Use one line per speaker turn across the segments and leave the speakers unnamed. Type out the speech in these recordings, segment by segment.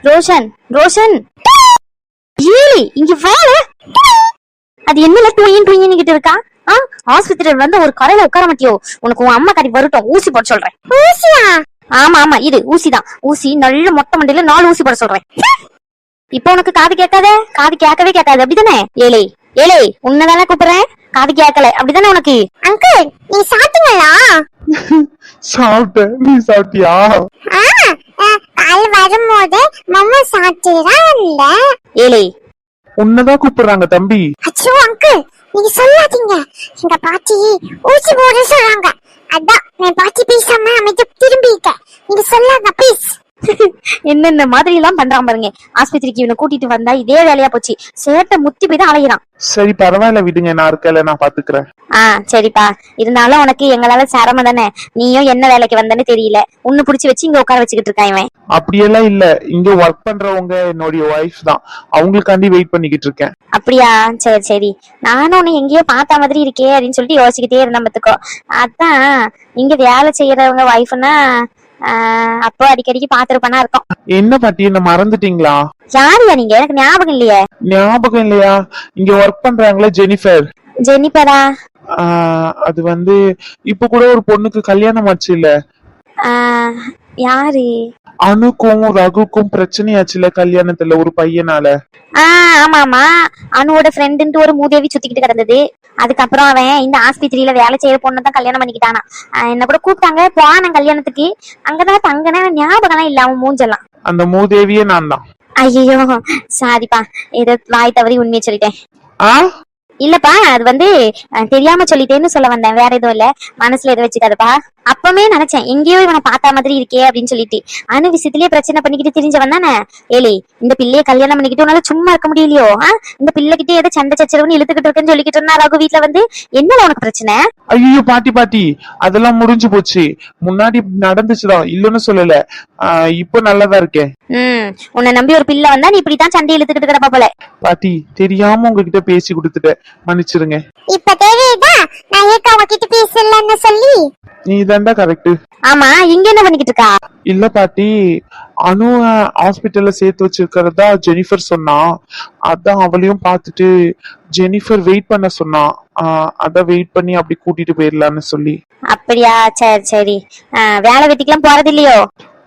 ரோஷன் ரோஷன் ஏய் இங்க வாழ. அது என்னல டூயின் டூயின் கிட்ட இருக்கா? ஆஸ்பத்திரியில வந்து ஒரு கரையில உட்கார மாட்டியோ? உனக்கு உன் அம்மா கறி வரட்டும், ஊசி போட சொல்றேன்.
ஊசியா?
ஆமா ஆமா, இது ஊசிதான். ஊசி நல்ல மொட்டை மண்டையில 4 ஊசி போட சொல்றேன். இப்ப உனக்கு காது கேட்காத? காது கேட்கவே கேட்காது அப்படிதானே? ஏலே ஏலே, உன்னதானே கூப்பிடுறேன், காது கேட்கல அப்படிதானே உனக்கு?
அங்கிள் நீ சாப்பிட்டீங்களா?
சாப்பிட்டேன், நீ சாப்பிட்டியா?
கால் வரும்போது மம்மா சாப்பிட்டுதான் வந்தேன்.
ஏலே
உன்னதான் கூப்பிடுறாங்க தம்பி.
அச்சோ அங்கிள் நீங்க சொல்லாதீங்க, எங்க பாட்டி ஊசி போட சொல்றாங்க. அதான் நான் பாட்டி பேசாம அமைதி திரும்பிட்டேன். நீங்க சொல்லாத ப்ளீஸ்.
என்னென்ன மாதிரி எல்லாம் பண்றான் பாருங்க. ஆஸ்பத்திரிக்கு இவனை கூட்டிட்டு வந்தா இதே வேலையா போச்சு. சேட்டை முத்தி போய் தான் அலைகிறான்.
சரி பரவாயில்ல விடுங்க, நான் இருக்கல, நான் பாத்துக்கிறேன்.
சரிப்பா, இருந்தாலும் உனக்கு எங்களால சிரமம் தானே. நீயும் என்ன வேலைக்கு வந்தன்னு தெரியல, உன்னை புடிச்சு வச்சு இங்க உட்கார வச்சுக்கிட்டு இருக்கான் இவன்.
அப்படியெல்லாம் இல்ல, இங்க ஒர்க் பண்றவங்க என்னுடைய ஒய்ஃப் தான், அவங்களுக்காண்டி வெயிட் பண்ணிக்கிட்டு இருக்கேன்.
அப்படியா? சரி சரி, நானும் உன்னை எங்கேயோ பார்த்த மாதிரி இருக்கே அப்படின்னு சொல்லிட்டு யோசிச்சுக்கிட்டே இருந்தேன் பத்துக்கோ. அதான் இங்க வேலை செய்யறவங்க ஒய்ஃப்னா அப்போ அடிக்கடிக்கு பாத்துருப்பானா இருக்கும்.
என்ன பாட்டி, என்ன மறந்துட்டீங்களா?
யாருயா நீங்க? எனக்கு ஞாபகம் இல்லையே.
ஞாபகம் இல்லையா? இங்க ஒர்க் பண்றாங்களே ஜெனிஃபர்.
ஜெனிஃபரா?
அது வந்து இப்ப கூட ஒரு பொண்ணுக்கு கல்யாணம் ஆச்சு இல்ல?
யாரு?
அனுக்கும் ரகுக்கும் பிரச்சனையாச்சுல கல்யாணத்துல ஒரு பையனால.
ஆமா ஆமா, அனுவோட ஃப்ரெண்டுன்ட்டு ஒரு மூதேவி சுத்திக்கிட்டு கிடந்தது. அதுக்கப்புறம் அவன் இந்த ஆஸ்பத்திரியில வேலை செய்யற பொண்ணதான் கல்யாணம் பண்ணிக்கிட்டானா. என்ன கூட கூப்பிட்டாங்க, போன கல்யாணத்துக்கு. அங்கதான் தங்கன ஞாபகம் இல்ல அவன் மூஞ்செல்லாம்.
அந்த மூதேவியே நான் தான்.
ஐயோ சாரிப்பா, ஏதோ வாய் தவறி உண்மையை சொல்லிட்டேன். இல்லப்பா, அது வந்து தெரியாம சொல்லிட்டேன்னு சொல்ல வந்தேன், வேற எதுவும் இல்ல. மனசுல எதுவும் வச்சுக்காதப்பா. அப்பவே நினைச்சேன் எங்கேயோ இவனை பார்த்தா மாதிரி இருக்கே அப்படின்னு சொல்லிட்டு. அனு விஷயத்திலேயே பிரச்சனை பண்ணிக்கிட்டு தெரிஞ்சவன் தானே. ஏலே, இந்த பிள்ளைய கல்யாணம் பண்ணிக்கிட்டு உன்னால சும்மா இருக்க முடியலையோ? இந்த பிள்ளைகிட்டே ஏதோ சண்டை சச்சரவுன்னு இழுத்துக்கிட்டு இருக்குன்னு சொல்லிக்கிட்டு இருந்தா ரகு வீட்டுல வந்து. என்னல உனக்கு பிரச்சனை?
ஐயோ பாட்டி பாட்டி, அதெல்லாம் முடிஞ்சு போச்சு. முன்னாடி நடந்துச்சுதான், இல்லன்னு சொல்லல. இப்போ நல்லாதான் இருக்கேன்.
உன்னை நம்பி ஒரு பிள்ளை வந்தா நீ இப்படித்தான் சண்டை இழுத்துக்கிட்டு கிடப்பா போல.
பாட்டி தெரியாம உங்ககிட்ட பேசி கொடுத்துட்டேன், மன்னிச்சிருங்க.
இப்ப தெரியுதா நான் ஏக்க அவகிட்ட பேசலன்னு சொல்லி?
நீ தான்டா கரெக்ட்.
ஆமா, இங்க என்ன பண்ணிக்கிட்டு இருக்கா?
இல்ல பாட்டி, அனு ஹாஸ்பிட்டல்ல சேர்த்து வச்சிருக்கிறதா ஜெனிஃபர் சொன்னா. அதான் அவளையும் பார்த்துட்டு ஜெனிஃபர் வெயிட் பண்ண சொன்னா. அதான் வெயிட் பண்ணி அப்படி கூட்டிட்டு போயிடலான்னு சொல்லி.
அப்படியா? சரி சரி. வேலை வெட்டிக்கெல்லாம் போறது இல்லையோ?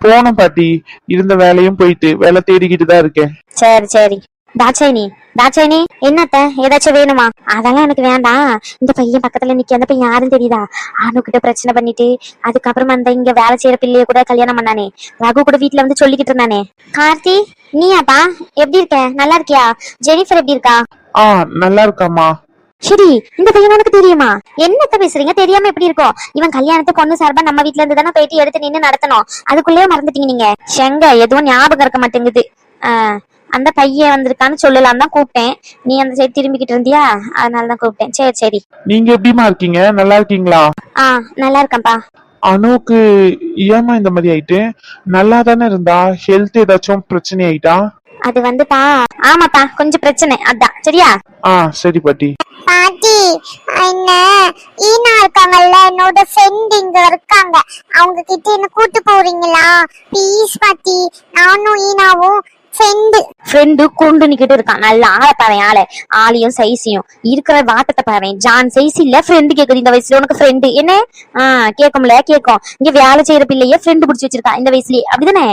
போனோம் பாட்டி, இருந்த வேலையும் போயிட்டு வேலை தேடிக்கிட்டு தான் இருக்கேன்.
சரி சரி. தாட்சாயினி என்னத்த ஏதாச்சும் வேணுமா? அதெல்லாம் எனக்கு வேண்டாம். இந்த பையன் பக்கத்துல நிக்க, அந்த பையன் யாரும் தெரியுதா? அனு கிட்ட பிரச்சனை பண்ணிட்டு அதுக்கப்புறம் அந்த இங்க வேலை செய்யற பிள்ளைய கூட கல்யாணம் பண்ணானே, ரகு கூட வீட்டுல வந்து சொல்லிக்கிட்டு இருந்தானே. கார்த்தி, நீயாப்பா? எப்படி இருக்க? நல்லா இருக்கியா? ஜெனிஃபர் எப்படி இருக்கா?
நல்லா இருக்காமா.
சரி, இந்த பையன் உனக்கு தெரியுமா? என்னத்த பேசுறீங்க? தெரியாம எப்படி இருக்கும்? இவன் கல்யாணத்தை பொண்ணு சார்பா நம்ம வீட்டுல இருந்து தானே போயிட்டு எடுத்து நின்னு நடத்தணும். அதுக்குள்ளேயே மறந்துட்டீங்க நீங்க. செங்க எதுவும் ஞாபகம் இருக்க மாட்டேங்குது. அந்த பையன் வந்திருக்கான்னு சொல்லலாம் தான் கூப்பிட்டேன். நீ அந்த சைடு திரும்பிக்கிட்டு இருந்தியா, அதனாலதான் கூப்பிட்டேன். சரி சரி.
நீங்க எப்படிமா இருக்கீங்க? நல்லா இருக்கீங்களா?
நல்லா இருக்கேன்ப்பா.
அனுக்கு ஏமா இந்த மாதிரி ஆயிட்டு? நல்லா தானே இருந்தா? ஹெல்த் ஏதாச்சும் பிரச்சனை ஆயிட்டா?
அது வந்துப்பா, ஆமாப்பா கொஞ்சம் பிரச்சனை, அதான். சரியா?
சரி பாட்டி.
பாட்டி, என்ன ஈனா இருக்காங்கல்ல, என்னோட ஃப்ரெண்ட் இங்க இருக்காங்க. அவங்க கிட்ட என்ன கூட்டு போறீங்களா ப்ளீஸ் பாட்டி? நானும் ஈனாவும்
ஃப்ரெண்டு குண்டு நிக்கிட்டு இருக்கான். நல்லா ஆள பாரு, ஆளையும் சைஸையும் இருக்கிற வாட்டத்தை பாரு. ஜான் சைஸ் இல்ல ஃப்ரெண்டு கேக்குது இந்த வயசுல உனக்கு ஃப்ரெண்டு என்ன? கேக்கும்ல, கேக்கும். இங்க வேலை செய்யற பிள்ளைய ஃப்ரெண்டு புடிச்சு வச்சிருக்கா இந்த வயசுலயே, அப்படிதானே?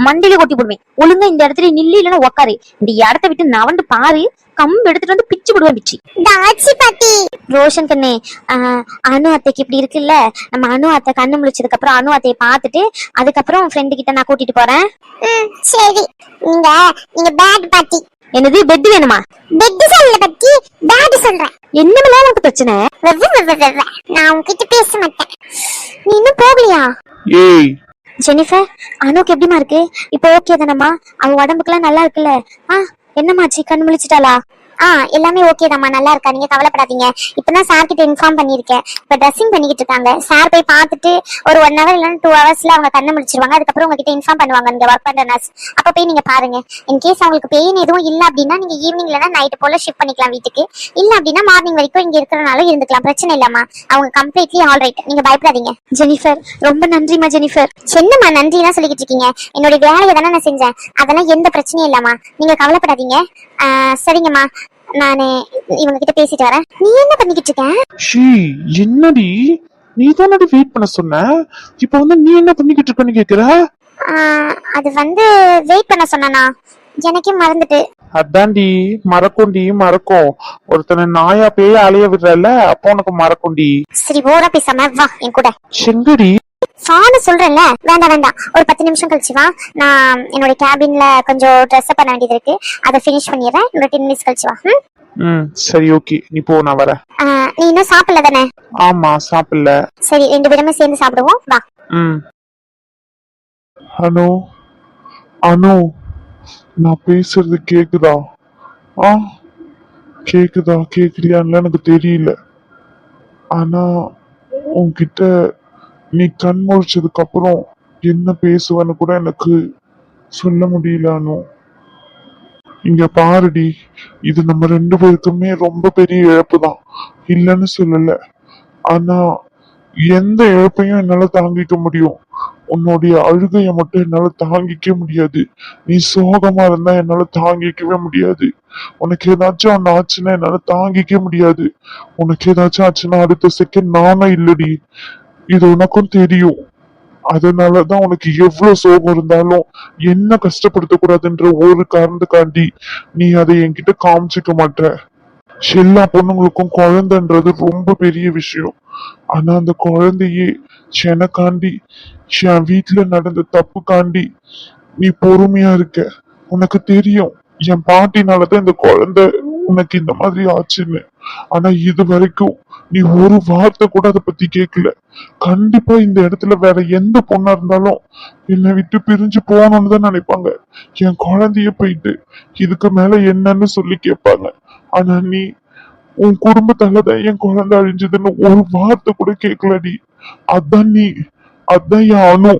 மண்டியில கொட்டி போடுவேன். ஒழுங்கா இந்த இடத்துல நில்லு, இல்லன்னா உக்காரு. இந்த இடத்த விட்டு நவண்டு பாரு, கம்பு எடுத்துட்டு வந்து பிச்சு போடுவேன் பிச்சு. ரோஷன் கண்ணே, அனு அத்தைக்கு இப்படி இருக்குல்ல, நம்ம அனு அத்தை கண்ணு முழிச்சதுக்கு அப்புறம் அனு அத்தையை பாத்துட்டு அதுக்கப்புறம் ஃப்ரெண்டு கிட்ட நான் கூட்டிட்டு போறேன்.
சரி. நீங்க பேட் பாட்டி.
என்னது பெட் வேணுமா?
பெட் சொல்ல பத்தி பேட் சொல்றேன்.
என்னமெல்லாம் உனக்கு பிரச்சனை?
நான் உன்கிட்ட பேச மாட்டேன். நீ இன்னும் போகலையா?
ஏய்
ஜெனிஃபர், அனுக்கு எப்படிமா இருக்கு? இப்போ ஓகே தானம்மா? அவ உடம்புக்குலாம் நல்லா இருக்குல்ல? என்னமாச்சு, கண்ணு முழிச்சிட்டாளா?
எல்லாமே ஓகே தாம்மா, நல்லா இருக்கா, நீங்க கவலைப்படாதீங்க. இப்பதான் சார் கிட்ட இன்ஃபார்ம் பண்ணிருக்கேன். இப்ப ட்ரெஸ்ஸிங் பண்ணிக்கிட்டு இருக்காங்க. சார் போய் பார்த்துட்டு ஒரு 1 hour இல்லைன்னா 2 hours அவங்க கண்ணை முடிச்சிருவாங்க. அதுக்கப்புறம் உங்ககிட்ட இன்ஃபார்ம் பண்ணுவாங்க இங்க ஒர்க் பண்ற நர்ஸ். அப்ப போய் நீங்க பாருங்க. இன்கேஸ் அவங்களுக்கு பெயின் எதுவும் இல்ல அப்படின்னா நீங்க ஈவினிங் இல்லைன்னா நைட் போல ஷிஃப்ட் பண்ணிக்கலாம் வீட்டுக்கு. இல்ல அப்படின்னா மார்னிங் வரைக்கும் இங்க இருக்கிறனாலும் இருந்துக்கலாம், பிரச்சனை இல்லம்மா. அவங்க கம்ப்ளீட்லி ஆல் ரைட், நீங்க பயப்படாதீங்க.
ஜெனிஃபர் ரொம்ப நன்றிமா ஜெனிஃபர்.
என்னம்மா நன்றி தான் சொல்லிக்கிட்டு இருக்கீங்க? என்னுடைய வேலையை தானே நான் செஞ்சேன், அதெல்லாம் எந்த பிரச்சனையும் இல்லம்மா, நீங்க கவலைப்படாதீங்க. சரிங்கம்மா, நானு இவங்க கிட்ட பேசிட்டு வரேன். நீ என்ன பண்ணிக்கிட்டு இருக்க?
ஷீ, என்னடி நீ தானடி வெயிட் பண்ண சொன்ன, இப்ப வந்து நீ என்ன பண்ணிக்கிட்டு இருக்கன்னு கேக்குற?
அது வந்து வெயிட் பண்ண சொன்னா எனக்கே மறந்துட்டு.
அதான்டி மறக்கும்டி, மறக்கும். ஒருத்தனை நாயா பேய அலைய விடுறல, அப்ப உனக்கு மறக்கும்டி.
சரி ஓரா பேசாம வா என் கூட.
செங்கடி
ஃபானு சொல்றேன்ல, வேண்டாம் வேண்டாம், ஒரு 10 நிமிஷம் கழிச்சு வா. நான் என்னோட கேபின்ல கொஞ்சம் ட்ரெஸ் பண்ண வேண்டியது இருக்கு, அதை ஃபினிஷ் பண்ணிடுறேன். ஒரு 10 மினிட்ஸ் கழிச்சு வா.
சரி ஓகே, நீ போ, நான் வரேன்.
நீ இன்னும் சாப்பிடல தானே?
ஆமா சாப்பிடல.
சரி, 2 பேருமே சேர்ந்து சாப்பிடுவோம், வா.
அனு, அனு, நான் பேசுறது கேக்குதா? கேக்குதா கேக்குறியான்னு எனக்கு தெரியல. ஆனா உன்கிட்ட நீ கண் முழிச்சதுக்கு அப்புறம் என்ன பேசுவேன்னு கூட எனக்கு சொல்ல முடியல அனு. இங்க பாருடி, இது நம்ம 2 பேருக்குமே ரொம்ப பெரிய இழப்பு தான், இல்லைன்னு சொல்லல. ஆனா எந்த இழப்பையும் என்னால தாங்கிக்க முடியும், உன்னுடைய அழுகைய மட்டும் என்னால தாங்கிக்க முடியாது. நீ சோகமா இருந்தா என்னால தாங்கிக்கவே முடியாது. உனக்கு ஏதாச்சும் ஒன்னு ஆச்சுன்னா என்னால தாங்கிக்க முடியாது. உனக்கு ஏதாச்சும் ஆச்சுன்னா அடுத்த செகண்ட் நானும் இல்லடி, இது உனக்கும் தெரியும். அதனாலதான் உனக்கு எவ்வளவு சோகம் இருந்தாலும் என்ன கஷ்டப்படுத்த கூடாதுன்ற ஒரு காரணத்துக்காண்டி நீ அதை என்கிட்ட காமிச்சிக்க மாட்ட. எல்லா பொண்ணுங்களுக்கும் குழந்தைன்றது ரொம்ப பெரிய விஷயம். ஆனா அந்த குழந்தையே எனக்காண்டி, என் வீட்டுல நடந்த தப்புக்காண்டி நீ பொறுமையா இருக்க. உனக்கு தெரியும் என் பாட்டினாலதான் இந்த குழந்தை உனக்கு இந்த மாதிரி ஆச்சுன்னு. ஆனா இது வரைக்கும் நீ ஒரு வார்த்தை கூட அதை பத்தி கேட்கல. கண்டிப்பா இந்த இடத்துல வேற எந்த பொண்ணா இருந்தாலும் என்னை விட்டு பிரிஞ்சு போகணும்னு தான் நினைப்பாங்க. என் குழந்தைய போயிட்டு இதுக்கு மேல என்னன்னு சொல்லி கேட்பாங்க. ஆனா நீ உன் குடும்பத்தாலதான் என் குழந்தை அழிஞ்சதுன்னு ஒரு வார்த்தை கூட கேட்கலடி. அதான் நீ, அதான் என் அணு.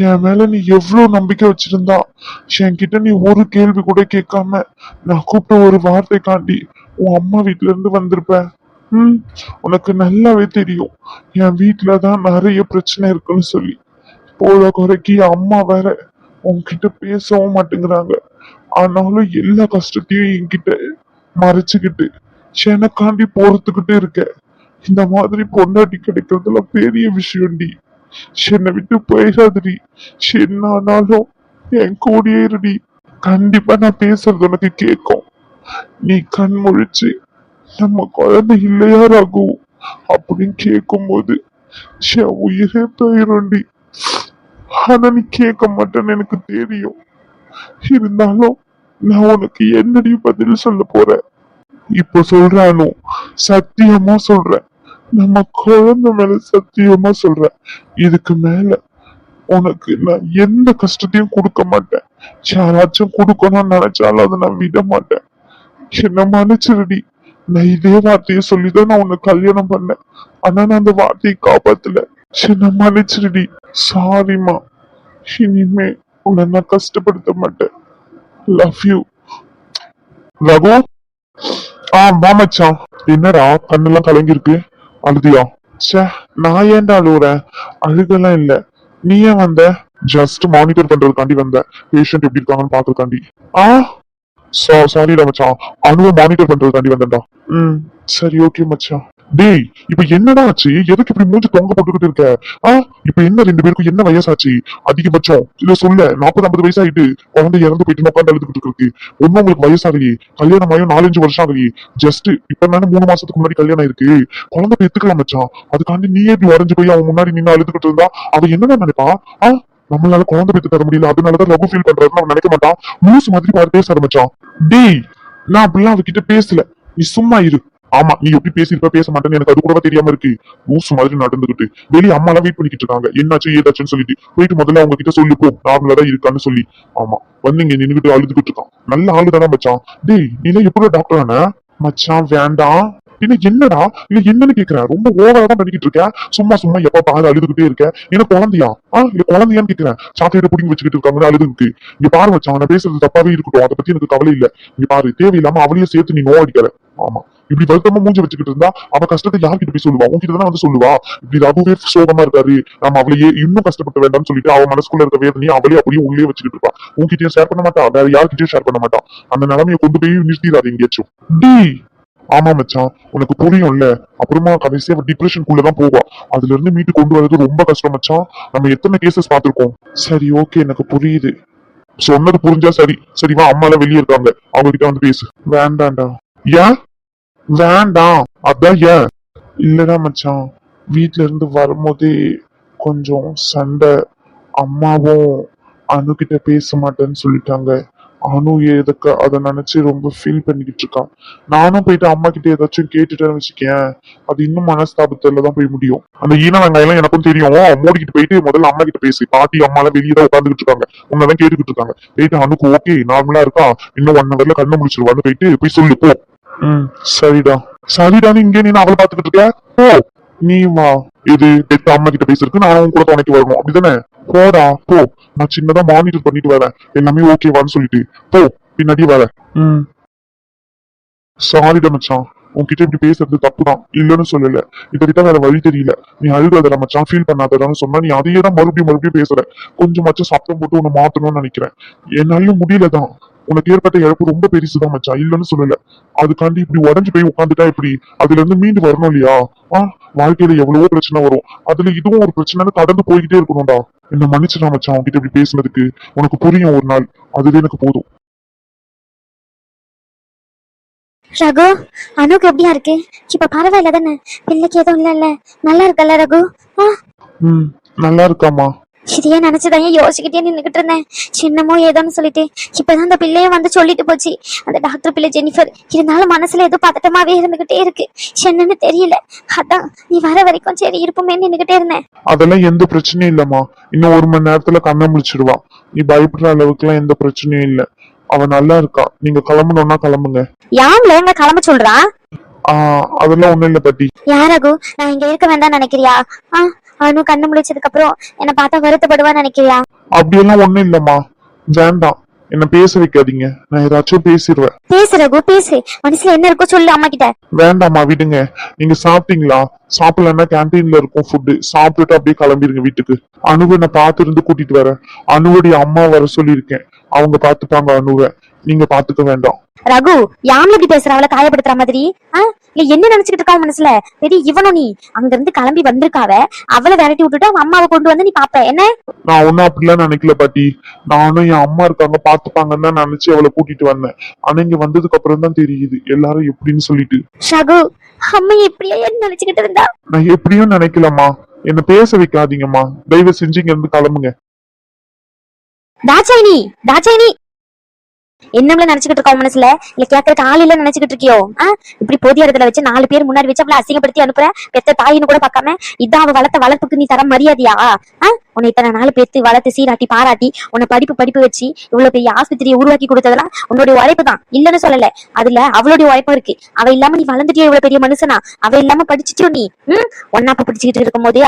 என் மேல நீ எவ்வளவு நம்பிக்கை வச்சிருந்தா, என்கிட்ட நீ ஒரு கேள்வி கூட கேட்காம நான் கூப்பிட்ட ஒரு வார்த்தை காண்டி உன் அம்மா வீட்டுல இருந்து வந்திருப்ப. உனக்கு நல்லாவே தெரியும் என் வீட்டுலதான் நிறைய பிரச்சனை இருக்குன்னு சொல்லி. போத குறைக்கு அம்மா வேற உன்கிட்ட பேசவும் மாட்டேங்கிறாங்க. ஆனாலும் எல்லா கஷ்டத்தையும் என்கிட்ட மறைச்சுக்கிட்டு எனக்காண்டி பொறுத்துக்கிட்டு இருக்க. இந்த மாதிரி பொண்டாட்டி கிடைக்கிறதுல பெரிய விஷயம்டி. என்னை விட்டு போயிடாதடி, என்ன ஆனாலும் என் கூடயே இருடி. கண்டிப்பா நான் பேசுறது உனக்கு கேட்கும். நீ கண் முழிச்சு நம்ம குழந்தை இல்லையா ரகு அப்படின்னு கேட்கும் போது என் உயிரே போயிரும்டி. ஆனா நீ கேட்க மாட்டேன்னு எனக்கு தெரியும். இருந்தாலும் நான் உனக்கு என்னடி பதில் சொல்ல போறேன்? இப்ப சொல்றானோ சத்தியமா சொல்றேன், நம்ம குழந்தை மேல சத்தியமா சொல்றேன், இதுக்கு மேல உனக்கு நான் எந்த கஷ்டத்தையும் கொடுக்க மாட்டேன். யாராச்சும் கொடுக்கணும்னு நினைச்சாலும் அதை நான் விட மாட்டேன். என்ன மன்னிச்சிருடி. நான் இதே வார்த்தையை சொல்லிதான் நான் உன்னை கல்யாணம் பண்ணேன். ஆனா நான் அந்த வார்த்தையை காப்பாத்தல. என்ன மன்னிச்சிருடி. சாரிமா. இனிமே உன்னை நான் கஷ்டப்படுத்த மாட்டேன். Love you. ரகு. வா மச்சான். என்னடா கண்ணெல்லாம் கலங்கி இருக்கு, அழுதியா? சே, நான் ஏன்டா அழுவுறேன்? அழுகெல்லாம் இல்ல. நீ ஏன் வந்த? ஜஸ்ட் மானிட்டர் பண்றதுக்காண்டி வந்த, பேஷண்ட் எப்படி இருக்காங்கன்னு பாக்குறதுக்காண்டி. சாரிடா மச்சான், அணுவை மானிட்டர் பண்றதுக்காண்டி வந்தேன்டா. சரி ஓகே மச்சான். டேய், இப்ப என்னடா ஆச்சு? எதுக்கு இப்படி மூஞ்சி தொங்க போட்டுக்கிட்டு இருக்க? இப்ப என்ன 2 பேருக்கும் என்ன வயசாச்சு? அதிகபட்சம் இல்ல சொல்ல 40-50 வயசாயிட்டு குழந்தை இறந்து போயிட்டு உட்காந்து அழுதுகிட்டு இருக்கு. ஒன்னும் உங்களுக்கு வயசாகலையே, கல்யாணம் ஆயும் 4-5 வருஷம் ஆகலையே. ஜஸ்ட் இப்ப நானே 3 மாசத்துக்கு முன்னாடி கல்யாணம் இருக்கு. குழந்தை பெத்துக்கலாம் மச்சான். அதுக்காண்டி நீயே இப்படி உடஞ்சு போய் அவன் முன்னாடி நின்று அழுதுகிட்டு இருந்தா அவன் என்னதான் நினைப்பா? நம்மளால குழந்தை பெத்து தர முடியல, அதனாலதான் ரகு ஃபீல் பண்றாருன்னு அவன் நினைக்க மாட்டான். லூஸ் மாதிரி பாரு பேச ஆரம்பிச்சான். டேய், நான் அப்படிலாம் அவகிட்ட பேசல, நீ சும்மா இரு. ஆமா, நீ எப்படி பேசிருப்ப பேச மாட்டேன்னு எனக்கு அது கூட தெரியாம இருக்கு. லூஸ் மாதிரி நடந்துகிட்டு வெளியே அம்மா எல்லாம் வெயிட் பண்ணிக்கிட்டு இருக்காங்க, என்னாச்சு ஏதாச்சுன்னு சொல்லிட்டு. போயிட்டு முதல்ல அவங்க கிட்ட சொல்லிப்போ நார்மலா தான் இருக்கான்னு சொல்லி. ஆமா, வந்து இங்க நின்னுகிட்டு அழுதுகிட்டு இருக்கான். நல்ல ஆளுதானா மச்சான். டேய், நீ எப்படி டாக்டர் ஆன?
மச்சான் வேண்டாம். பின்ன என்னடா இல்ல என்னன்னு கேக்குறேன். ரொம்ப ஓவரா தான் பண்ணிக்கிட்டு இருக்க. சும்மா சும்மா எப்ப பாரு அழுதுகிட்டே இருக்க. என்ன குழந்தையா? இல்ல குழந்தையான்னு கேக்குறேன். சாக்லேட் புடிங்கி வச்சுக்கிட்டு இருக்காங்கன்னு அழுதுக்கு. இங்க பாரு மச்சான், நான் பேசுறது தப்பாவே இருக்கட்டும், அதை பத்தி எனக்கு கவலை இல்ல. இங்க பாரு, தேவையில்லாம அவளையும் சேர்த்து நீ நோடிக்கிற. ஆமா, இப்படி வருத்தமா மூஞ்சி வச்சுக்கிட்டு இருந்தா அவ கஷ்டத்தை யார்கிட்ட போய் சொல்லுவா? உன்கிட்ட தானே வந்து சொல்லுவா. இப்படி ரகுவே சோகமா இருக்காரு, நம்ம அவளையே இன்னும் கஷ்டப்பட்டு வேண்டாம்னு சொல்லிட்டு அவ மனசுக்குள்ள இருக்க வேதனையை அவளே அப்படியே உள்ளே வச்சுக்கிட்டு இருப்பா. உன்கிட்டயும் ஷேர் பண்ண மாட்டா, வேற யார்கிட்டயும் ஷேர் பண்ண மாட்டான். அந்த நிலைமையை கொண்டு போய் நிறுத்திடாது எங்கேயாச்சும். டேய், ஆமா மச்சான், உனக்கு புரியும்ல. அப்புறமா கடைசியா டிப்ரெஷனுக்குள்ளதான் போவா. அதுல இருந்து மீட்டு கொண்டு வரது ரொம்ப கஷ்டம் மச்சான். நம்ம எத்தனை கேசஸ் பார்த்திருக்கோம். சரி, ஓகே, எனக்கு புரியுது. சொன்னது புரிஞ்சா சரி. சரி வா, அம்மா எல்லாம் வெளியே இருக்காங்க, அவங்க கிட்ட வந்து பேசு. வேண்டாம்டா. ஏன் வேண்டாம்? அதான் ஏன்? இல்லடா மச்சான், வீட்ல இருந்து வரும்போதே கொஞ்சம் சண்டை. அம்மாவும் அனு கிட்ட பேச மாட்டேன்னு சொல்லிட்டாங்க. அனு எதுக்கு அதை நினைச்சு ரொம்ப ஃபீல் பண்ணிக்கிட்டு இருக்கான். நானும் போயிட்டு அம்மா கிட்ட ஏதாச்சும் கேட்டுட்டேன்னு வச்சுக்கேன், அது இன்னும் மனஸ்தாபத்துல தான் போய் முடியும். அந்த ஈன வெங்காயம் எனக்கும் தெரியும். மூடிக்கிட்டு போயிட்டு முதல்ல அம்மா கிட்ட பேசி. பாட்டி அம்மா எல்லாம் வெளியே தான் உட்காந்துக்கிட்டு இருக்காங்க, உன்னதான் கேட்டுக்கிட்டு இருக்காங்க. போயிட்டு அனுக்கு ஓகே நார்மலா இருக்கா, இன்னும் 1 ஹவர்ல கண்ணு முடிச்சிருவான்னு போயிட்டு போய் சொல்லு போ. சரிடா. சரிடான்னு இங்கே நீ அவளை பாத்துக்கிட்டு இருக்க. போ நீ வா. இது பெத்த அம்மா கிட்ட பேசுறதுக்கு நான் உன் கூட துணைக்கு வரணும், அப்படிதானே? போடா போ. நான் சின்னதா மானிட்டர் பண்ணிட்டு வரேன், எல்லாமே ஓகேவான்னு சொல்லிட்டு போ, பின்னாடி வரேன். சாரிடா மச்சான், உன்கிட்ட இப்படி பேசுறது தப்புதான், இல்லன்னு சொல்லல. இதை விட்டா வேற வழி தெரியல. நீ அழுகாதடா மச்சான், ஃபீல் பண்ணாதடான்னு சொன்னா நீ அதையே தான் மறுபடியும் பேசுற. கொஞ்சமாச்சும் சத்தம் போட்டு உன்னை மாத்தணும்னு நினைக்கிறேன். என்னாலையும் முடியலதான். உனக்கு ஏற்பட்ட இழப்பு ரொம்ப பெருசுதான் மச்சான், இல்லன்னு சொல்லல. அதுக்காண்டி இப்படி உடஞ்சு போய் உட்காந்துட்டா எப்படி? அதுல இருந்து மீண்டு வரணும் இல்லையா? வாழ்க்கையில எவ்வளவோ பிரச்சனை வரும், அதுல இதுவும் ஒரு பிரச்சனைன்னு கடந்து போய்கிட்டே இருக்கணும்டா. என்ன மன்னிச்சுடா மச்சான், உன்கிட்ட இப்படி பேசுனதுக்கு. உனக்கு புரியும் ஒரு நாள், அதுவே எனக்கு போதும்.
ரகு, அனுக்கு எப்படியா இருக்கு? இப்ப பரவாயில்ல தானே? பிள்ளைக்கு எதுவும் இல்ல? நல்லா இருக்கல்ல ரகு?
நல்லா இருக்காமா.
இதையே நினைச்சுதான் யோசிச்சுக்கிட்டே நின்னுகிட்டு இருந்தேன். சின்னமோ ஏதோன்னு சொல்லிட்டு இப்பதான் அந்த பிள்ளைய வந்து சொல்லிட்டு போச்சு, அந்த டாக்டர் பிள்ளை ஜெனிஃபர். இருந்தாலும் மனசுல ஏதோ பதட்டமாவே இருந்துகிட்டே இருக்கு, என்னன்னு தெரியல. அதான் நீ வர வரைக்கும் சரி இருப்போமே நின்னுகிட்டே இருந்தேன்.
அதெல்லாம் எந்த பிரச்சனையும் இல்லம்மா, இன்னும் 1 மணி நேரத்துல கண்ண முடிச்சிடுவா. நீ பயப்படுற அளவுக்கு எல்லாம் எந்த பிரச்சனையும் இல்ல. அவ நல்லா இருக்கா. நீங்க கிளம்பணும்னா கிளம்புங்க.
யாம்ல எங்க கிளம்ப சொல்றா?
அதெல்லாம் ஒண்ணும் இல்ல பாட்டி.
யாரகு, நான் இங்க இருக்க வேண்டாம் நினைக்கிறியா? அனு கண்ணு முடிச்சதுக்கு அப்புறம் என்ன பார்த்தா வருத்தப்படுவான்னு நினைக்கிறியா?
அப்படியெல்லாம் ஒண்ணும் இல்லம்மா, வேண்டாம். என்ன பேச வைக்காதீங்க, நான் ஏதாச்சும் பேசிடுவேன்.
பேசு ரகு, பேசு. மனசுல என்ன இருக்கோ சொல்லு அம்மா கிட்ட.
வேண்டாம்மா, விடுங்க. நீங்க சாப்பிட்டீங்களா? சாப்பிடலன்னா கேன்டீன்ல இருக்கும் ஃபுட்டு, சாப்பிட்டுட்டு அப்படியே கிளம்பிருங்க வீட்டுக்கு. அனுவை நான் பார்த்து இருந்து கூட்டிட்டு வரேன். அனுவுடைய அம்மா வர சொல்லியிருக்கேன், அவங்க பாத்துப்பாங்க அனுவை, நீங்க பாத்துக்க வேண்டாம்.
ரகு, யாம்ல இப்படி பேசுற? அவளை காயப்படுத்துற மாதிரி? இல்ல என்ன நினைச்சுக்கிட்டு இருக்கா மனசுல? பெரிய இவனும் நீ அங்க இருந்து கிளம்பி வந்திருக்காவ, அவளை விரட்டி விட்டுட்டு அவன் அம்மாவை கொண்டு வந்து நீ பாப்ப என்ன?
நான் ஒன்னும் அப்படிலாம் நினைக்கல பாட்டி. நானும் என் அம்மா இருக்காங்க பாத்துப்பாங்கன்னு தான் நினைச்சு அவளை கூட்டிட்டு வந்தேன். ஆனா இங்க வந்ததுக்கு அப்புறம் தான் தெரியுது எல்லாரும் எப்படின்னு சொல்லிட்டு.
ரகு, அம்மா எப்படியா என்ன நினைச்சுக்கிட்டு இருந்தா?
நான் எப்படியும் நினைக்கலம்மா, என்ன பேச வைக்காதீங்கம்மா, தயவு செஞ்சு இங்க இருந்து கிளம்புங்க.
தாட்சாயினி, தாட்சாயினி, என்னம்ல நினைச்சுக்கிட்டு இருக்கா மனசுல? இல்ல கேட்கறதுக்கு ஆள் இல்ல நினைச்சுக்கிட்டு இருக்கியோ? இப்படி பொது இடத்துல வச்சு 4 பேர் முன்னாடி வச்சு அவளை அசிங்கப்படுத்தி அனுப்புற, பெத்த தாயின்னு கூட பார்க்காம. இதான் அவ வளர்த்த வளர்ப்புக்கு நீ தர மரியாதையா? உன்னை இத்தனை நாள் பெத்து வளர்த்து சீராட்டி பாராட்டி உன்னை படிப்பு வச்சு இவ்வளவு பெரிய ஆஸ்பத்திரியை உருவாக்கி கொடுத்ததெல்லாம் உன்னுடைய உழைப்பு தான், இல்லன்னு சொல்லல. அதுல அவளுடைய உழைப்பும் இருக்கு. அவ இல்லாம நீ வளர்ந்துட்டியோ இவ்வளவு பெரிய மனுஷனா? அவ இல்லாம படிச்சுட்டியோ நீ? ஒன்னாப்ப பிடிச்சுக்கிட்டு இருக்கும் போது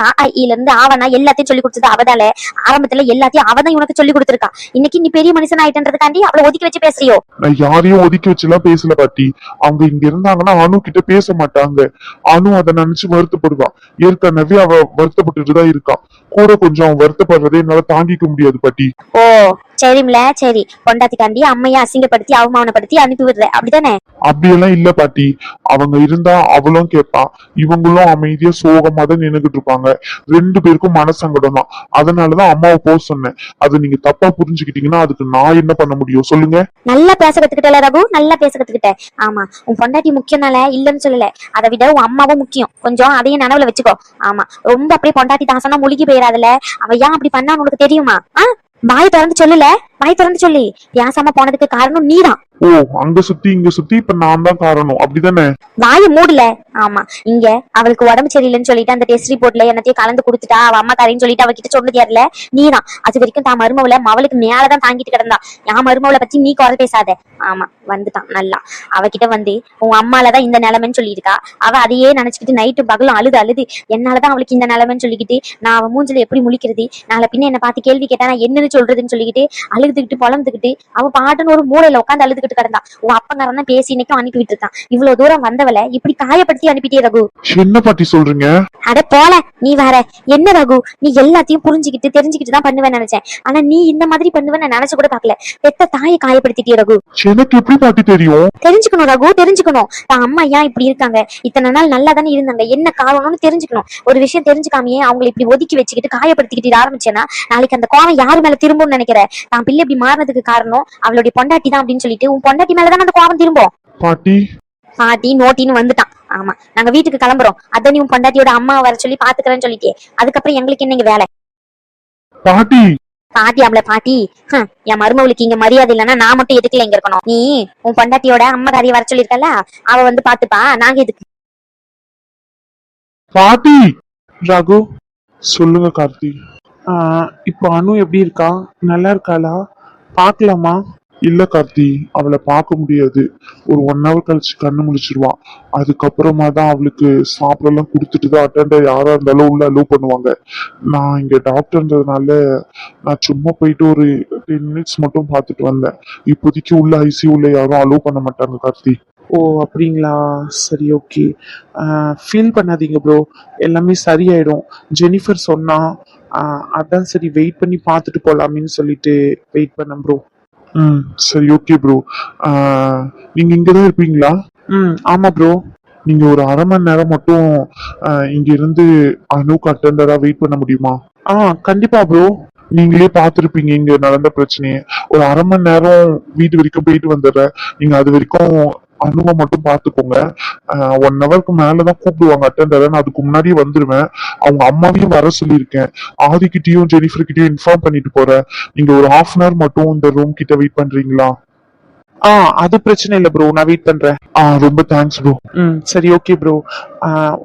இல இருந்து ஆவனா எல்லாத்தையும் சொல்லி கொடுத்தது அவதால. ஆரம்பத்துல எல்லாத்தையும் அவதான் உனக்கு சொல்லி கொடுத்துருக்கா. இன்னைக்கு நீ பெரிய மனுஷன் ஆயிட்டன்றதுக்காண்டி அவளை ஒதுக்கி வச்சு பேசுறியோ?
நான் யாரையும் ஒதுக்கி வச்சு எல்லாம் பேசல பாட்டி. அவங்க இங்க இருந்தாங்கன்னா அனு கிட்ட பேச மாட்டாங்க. அனு அதை நினைச்சு வருத்தப்படுவா. ஏற்கனவே அவ வருத்தப்பட்டுட்டுதான் இருக்கா. கூட கொஞ்சம் வருத்தப்படுறதே என்னால தாங்கிக்க முடியாது பாட்டி.
ஓ சரிம்ல, சரி. பொண்டாட்டிக்காண்டி அம்மையை அசிங்கப்படுத்தி அவமானப்படுத்தி அனுப்பி விடுற, அப்படித்தானே?
அப்படியெல்லாம் இல்ல பாட்டி. அவங்க இருந்தா அவளும் கேட்பா, இவங்களும் அமைதியா சோகமா தான் நின்னுகிட்டு இருப்பாங்க. 2 பேருக்கும் மனசங்கடம் தான். அதனாலதான் அம்மாவை போக சொன்னேன். அது நீங்க தப்பா புரிஞ்சுக்கிட்டீங்கன்னா அதுக்கு நான் என்ன பண்ண முடியும் சொல்லுங்க?
நல்லா பேச கத்துக்கிட்டல ரகு, நல்லா பேச கத்துக்கிட்ட. ஆமா, உன் பொண்டாட்டி முக்கியம்னால இல்லன்னு சொல்லல. அதை விட உன் அம்மாவும் முக்கியம், கொஞ்சம் அதையும் நினைவுல வச்சுக்கோ. ஆமா, ரொம்ப அப்படியே பொண்டாட்டி தாசனா முழுகி போயிடாதுல. அவ ஏன் அப்படி பண்ணான்னு உனக்கு தெரியுமா? வாய் திறந்து சொல்லல. வாய் திறந்து சொல்லி பேசாம போனதுக்கு காரணம் நீதான்.
ஓ, அங்க சுத்தி இங்க சுத்தி இப்ப நான் தான் காரணம் அப்படிதானே?
வாய மூடல. ஆமா, இங்க அவளுக்கு உடம்பு சரியில்லைன்னு சொல்லிட்டு அந்த டெஸ்ட் ரிப்போர்ட்ல என்னத்தையும் கலந்து கொடுத்துட்டா, அவ அம்மா தரேன்னு சொல்லிட்டு அவகிட்ட சொன்னது யாருல? நீதான். அது வரைக்கும் தான் மருமவள மவளுக்கு மேலதான் தாங்கிட்டு கிடந்தா. என் மருமவளை பத்தி நீ குறை பேசாத. ஆமா, வந்துட்டான் நல்லா. அவகிட்ட வந்து உன் அம்மாலதான் இந்த நிலைமைன்னு சொல்லியிருக்கா. அவ அதையே நினைச்சுக்கிட்டு நைட்டு பகலும் அழுது அழுது என்னாலதான் அவளுக்கு இந்த நிலைமைன்னு சொல்லிக்கிட்டு நான் அவன் மூஞ்சில எப்படி முழிக்கிறது, நாளை பின்ன என்ன பார்த்து கேள்வி கேட்டா நான் என்னன்னு சொல்றதுன்னு சொல்லிக்கிட்டு அழுதுகிட்டு புலம்புக்கிட்டு அவ பாட்டுன்னு ஒரு மூலையில உட்காந்து அழுதுகிட்டு கிடந்தா. உன் அப்பங்காரன் தான் பேசி இன்னைக்கும் அனுப்பி விட்டுருக்கான். இவ்வளவு தூரம் வந்தவளை இப்படி காயப்படுத்தி அனுப்பிட்டே ரகு.
என்ன பாட்டி சொல்றீங்க?
அட போல, நீ வேற என்ன ரகு, நீ எல்லாத்தையும் புரிஞ்சுக்கிட்டு தெரிஞ்சுக்கிட்டு தான் பண்ணுவேன்னு நினைச்சேன். ஆனா நீ இந்த மாதிரி பண்ணுவேன்னு நான் நினைச்சு கூட பாக்கல. பெத்த தாயை காயப்படுத்திட்டே ரகு.
எனக்கு எப்படி பாட்டி தெரியும்?
தெரிஞ்சுக்கணும் ரகு, தெரிஞ்சுக்கணும். தான் அம்மா ஏன் இப்படி இருக்காங்க, இத்தனை நாள் நல்லா தானே இருந்தாங்க, என்ன காரணம்னு தெரிஞ்சுக்கணும். ஒரு விஷயம் தெரிஞ்சுக்காமையே அவங்களை இப்படி ஒதுக்கி வச்சுக்கிட்டு காயப்படுத்திக்கிட்டு ஆரம்பிச்சேன்னா நாளைக்கு அந்த கோவம் யாரு மேல திரும்பும்னு நினைக்கிற? தான் பிள்ளை இப்படி மாறினதுக்கு காரணம் அவளுடைய பொண்டாட்டி தான் அப்படின்னு சொல்லிட்டு உன் பொண்டாட்டி மேலதான் அந்த கோவம் திரும்பும்.
பாட்டி
பாட்டி நோட்டின்னு வந்துட்டான். ஆமா, நாங்க வீட்டுக்கு கிளம்புறோம். அதான் நீ உன் பொண்டாட்டியோட அம்மா வர சொல்லி பாத்துக்கிறேன்னு சொல்லிட்டே, அதுக்கப்புறம் எங்களுக்கு என்னங்க வேலை?
பாட்டி
பாட்டி அவளை பாட்டி. என் மருமவளுக்கு இங்க மரியாதை இல்லைன்னா நான் மட்டும் எதுக்குல இங்க இருக்கணும்? நீ உன் பொண்டாட்டியோட அம்மா காரிய வர சொல்லிருக்கல, அவ வந்து பாத்துப்பா, நாங்க எதுக்கு?
பாட்டி
ரகு, சொல்லுங்க கார்த்தி. இப்போ அனு எப்படி இருக்கா? நல்லா இருக்காளா? பார்க்கலாமா?
இல்ல கார்த்தி, அவளை பார்க்க முடியாது. ஒரு 1 hour கழிச்சு கண்ணு முழிச்சிருவா. அதுக்கப்புறமா தான் அவளுக்கு சாப்பிடலாம் கொடுத்துட்டு தான் அட்டெண்டர் யாரா இருந்தாலும் உள்ள அலோவ் பண்ணுவாங்க. நான் இங்க டாக்டர்ன்றதுனால நான் சும்மா போயிட்டு ஒரு 10 minutes மட்டும் பார்த்துட்டு வந்தேன். இப்போதைக்கு உள்ள ஐசியூல யாரும் அலோவ் பண்ண மாட்டாங்க கார்த்தி.
ஓ அப்படிங்களா? சரி, ஓகே. ஃபீல் பண்ணாதீங்க ப்ரோ, எல்லாமே சரியாயிடும். ஜெனிஃபர் சொன்னா, அதான் சரி வெயிட் பண்ணி பார்த்துட்டு போலாமேன்னு சொல்லிட்டு வெயிட் பண்ணேன் ப்ரோ.
சரி, ஓகே ப்ரோ. நீங்க இங்கதான் இருப்பீங்களா?
ஆமா ப்ரோ.
நீங்க ஒரு 1/2 மணி நேரம் மட்டும் இங்க இருந்து அனுக்கு அட்டெண்டரா வெயிட் பண்ண முடியுமா?
கண்டிப்பா ப்ரோ.
நீங்களே பார்த்திருப்பீங்க இங்க நடந்த பிரச்சனையை. ஒரு 1/2 மணி நேரம் வீடு வரைக்கும் போயிட்டு வந்துடுறேன். நீங்க அது வரைக்கும் அனுவை மட்டும் பார்த்துக்கோங்க. 1 ஹவருக்கு மேலதான் கூப்பிடுவாங்க அட்டெண்டரை. நான் அதுக்கு முன்னாடியே வந்துருவேன். அவங்க அம்மாவையும் வர சொல்லியிருக்கேன். ஆதிக்கிட்டையும் ஜெனிஃபர் கிட்டயும் இன்ஃபார்ம் பண்ணிட்டு போறேன். நீங்க ஒரு 1/2 hour மட்டும் இந்த ரூம் கிட்ட வெயிட் பண்றீங்களா?
அது பிரச்சனை இல்ல ப்ரோ, நான் வெயிட் பண்றேன்.
ரொம்ப தேங்க்ஸ் ப்ரோ.
சரி, ஓகே ப்ரோ.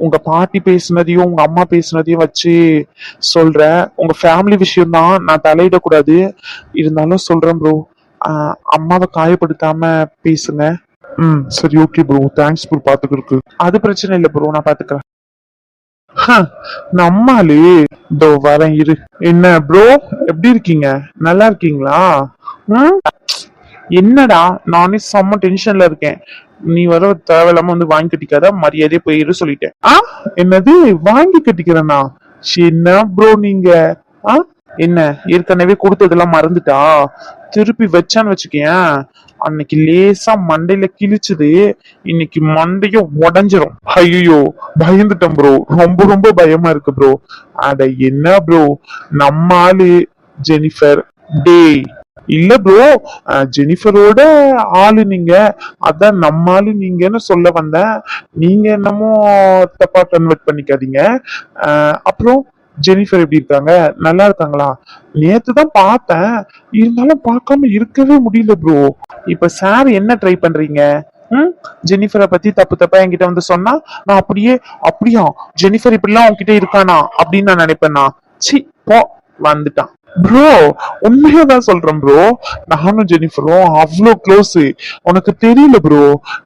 உங்க பாட்டி பேசுனதையும் உங்க அம்மா பேசுனதையும் வச்சு சொல்றேன். உங்க ஃபேமிலி விஷயம் தான், நான் தலையிடக்கூடாது. இருந்தாலும் சொல்றேன் ப்ரோ, அம்மாவை காயப்படுத்தாம பேசுங்க.
சரி, ஓகே ப்ரோ. தேங்க்ஸ் ப்ரோ பாத்துக்கிறதுக்கு.
அது பிரச்சனை இல்ல ப்ரோ, நான் பாத்துக்கிறேன். நம்மாலே இதோ வரேன் இரு. என்ன ப்ரோ, எப்படி இருக்கீங்க? நல்லா இருக்கீங்களா? என்னடா, நானே செம்ம டென்ஷன்ல இருக்கேன். நீ வர தேவையில்லாம வந்து வாங்கி கட்டிக்காத, மரியாதையே போயிரு சொல்லிட்டேன். என்னது வாங்கி கட்டிக்கிறேன்னா? என்ன ப்ரோ நீங்க? என்ன ஏற்கனவே கொடுத்ததெல்லாம் மறந்துட்டா? திருப்பி வச்சான்னு வச்சுக்கேன், அன்னைக்கு லேசா மண்டையில கிழிச்சுது, இன்னைக்கு மண்டையும் உடஞ்சிரும். ஐயோ, பயந்துட்டேன் ப்ரோ. ரொம்ப ரொம்ப பயமா இருக்கு ப்ரோ. அட என்ன ப்ரோ, நம்ம ஆளு ஜெனிஃபர். டே இல்ல ப்ரோ, ஜெனிஃபரோட ஆளு நீங்க, அதான் நம்ம ஆளு நீங்கன்னு சொல்ல வந்தேன். நீங்க என்னமோ தப்பா கன்வெர்ட் பண்ணிக்காதீங்க. அப்புறம் ஜெனிஃபர் எப்படி இருக்காங்க? நல்லா இருக்காங்களா? நேத்து தான் பார்த்தேன், இருந்தாலும் பார்க்காம இருக்கவே முடியல ப்ரோ. இப்ப சார் என்ன ட்ரை பண்றீங்க? ஜெனிஃபரை பத்தி தப்பு தப்பா என்கிட்ட வந்து சொன்னா நான் அப்படியா ஜெனிஃபர் இப்படிலாம் உன்கிட்ட இருக்கானா அப்படின்னு நான் நினைப்பேன்னா? சி போ, வந்துட்டான் ப்ரோ. உண்மையாதான் சொல்றேன் ப்ரோ, நானும் ஜெனிஃபரும் அவ்வளோ க்ளோஸ். உனக்கு தெரியல ப்ரோ,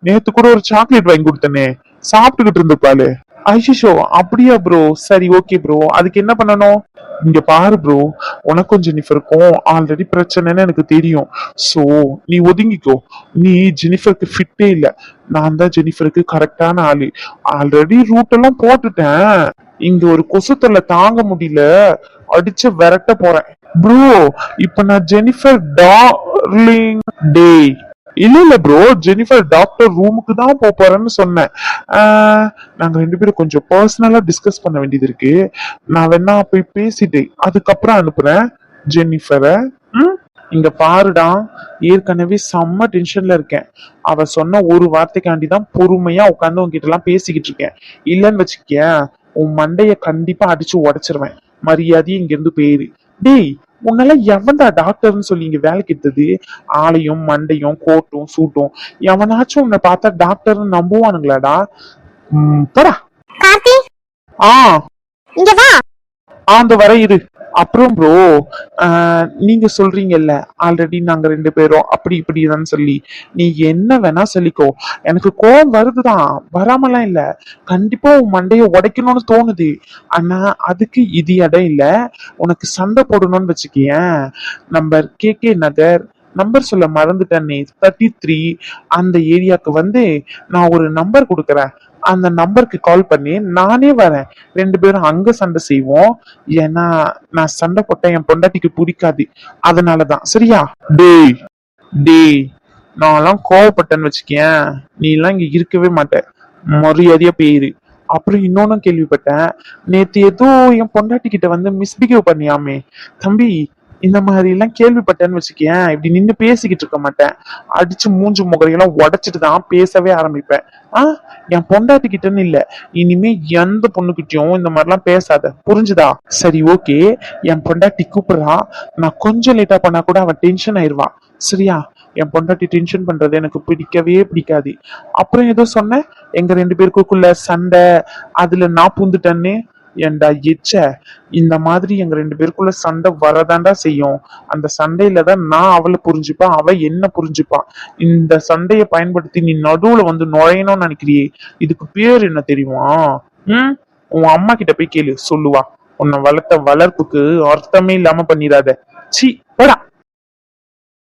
நேத்து கூட ஒரு சாக்லேட் வாங்கி கொடுத்தனே, சாப்பிட்டுக்கிட்டு இருந்திருப்பாளு. ஐஷோ அப்படியா ப்ரோ? சரி, ஓகே ப்ரோ. அதுக்கு என்ன பண்ணணும்? இங்க பாரு ப்ரோ, உனக்கும் ஜெனிஃபருக்கும் ஆல்ரெடி பிரச்சனைன்னு எனக்கு தெரியும். சோ நீ ஒதுங்கிக்கோ. நீ ஜெனிஃபருக்கு ஃபிட்டே இல்ல. நான் தான் ஜெனிஃபருக்கு கரெக்டான ஆளு. ஆல்ரெடி ரூட் எல்லாம் போட்டுட்டேன். இங்க ஒரு கொசுத்தொல்லை தாங்க முடியல, அடிச்சு விரட்ட போறேன் ப்ரோ. இப்ப நான் ஜெனிஃபர் டார்லிங் டே இல்ல ப்ரோ, ஜெனிஃபர் டாக்டர் ரூமுக்கு தான் போறேன்னு சொன்னேன். நாங்க 2 பேரும் கொஞ்சம் பர்சனலா டிஸ்கஸ் பண்ண வேண்டியது இருக்கு. நான் வேணா போய் பேசிட்டு அதுக்கப்புறம் அனுப்புறேன் ஜெனிஃபரை. இங்க பாருடா, ஏற்கனவே செம்ம டென்ஷன்ல இருக்கேன். அவ சொன்ன ஒரு வார்த்தைக்காண்டி தான் பொறுமையா உட்காந்து உங்ககிட்ட எல்லாம் பேசிக்கிட்டு இருக்கேன். இல்லன்னு வச்சுக்க, உன் மண்டைய கண்டிப்பா அடிச்சு உடைச்சிருவேன். மரியாதையை இங்க இருந்து போயிரு. டேய் உன்னால எவன்டா டாக்டர்னு சொல்லி இங்க வேலைக்கு எடுத்தது? ஆளையும் மண்டையும் கோட்டும் சூட்டும் எவனாச்சும் உன்னை பார்த்தா டாக்டர்னு நம்புவானுங்களாடா? போடா.
கார்த்தி
ஆ
இங்க வா.
அந்த வர இரு. அப்புறம் ப்ரோ, நீங்க சொல்றீங்கல்ல ஆல்ரெடி நாங்க 2 பேரும் அப்படி இப்படிதான் சொல்லி, நீ என்ன வேணா சொல்லிக்கோ, எனக்கு கோவம் வருதுதான், வராமலாம் இல்ல. கண்டிப்பா உன் மண்டைய உடைக்கணும்னு தோணுது. ஆனா அதுக்கு இது இடம் இல்ல. உனக்கு சண்டை போடணும்னு வச்சுக்கியேன், நம்பர் KK நகர், நம்பர் சொல்ல மறந்துட்டேனே, 33, அந்த ஏரியாக்கு வந்து நான் ஒரு நம்பர் கொடுக்கறேன். அந்த நம்பருக்கு கால் பண்ணி நானே வரேன். 2 பேரும் அங்க சண்டை செய்வோம். ஏன்னா நான் சண்டை போட்டா என் பொண்டாட்டிக்கு பிடிக்காது. அதனாலதான். சரியா? டேய் டேய், நான்லாம் கோவப்பட்டேன்னு வச்சுக்கேன், நீ எல்லாம் இங்க இருக்கவே மாட்ட. மரியாதையா போயிரு. அப்புறம் இன்னொன்னும் கேள்விப்பட்டேன், நேத்து ஏதோ என் பொண்டாட்டி கிட்ட வந்து மிஸ்பிஹேவ் பண்ணியாமே. தம்பி, இந்த மாதிரி எல்லாம் கேள்விப்பட்டேன்னு வச்சுக்கேன், இப்படி நின்னு பேசிக்கிட்டு இருக்க மாட்டேன். அடிச்சு மூஞ்சு முகரையெல்லாம் உடைச்சிட்டு தான் பேசவே ஆரம்பிப்பேன். என் பொண்டாட்டி கிட்டன்னு இல்ல, இனிமே எந்த பொண்ணுகிட்டயும் இந்த மாதிரிலாம் பேசாத, புரிஞ்சுதா? சரி, ஓகே. என் பொண்டாட்டி கூப்பிடுறா, நான் கொஞ்சம் லேட்டா பண்ணா கூட அவன் டென்ஷன் ஆயிருவா. சரியா? என் பொண்டாட்டி டென்ஷன் பண்றது எனக்கு பிடிக்கவே பிடிக்காது. அப்புறம் ஏதோ சொன்ன, எங்க 2 பேருக்குள்ள சண்டை, அதுல நான் பூந்துட்டேன்னு. ஏண்டா எச்ச, இந்த மாதிரி எங்க 2 பேருக்குள்ள சண்டை வரதாண்டா செய்யும். அந்த சண்டையில தான் நான் அவளை புரிஞ்சுப்பான், அவ என்ன புரிஞ்சுப்பான். இந்த சண்டையை பயன்படுத்தி நீ நடுவுல வந்து நுழையணும்னு நினைக்கிறியே, இதுக்கு பேர் என்ன தெரியுமா? உன் அம்மா கிட்ட போய் கேளு, சொல்லுவா. உன்னை வளர்த்த வளர்ப்புக்கு அர்த்தமே இல்லாம பண்ணிடாத. சி, போடா.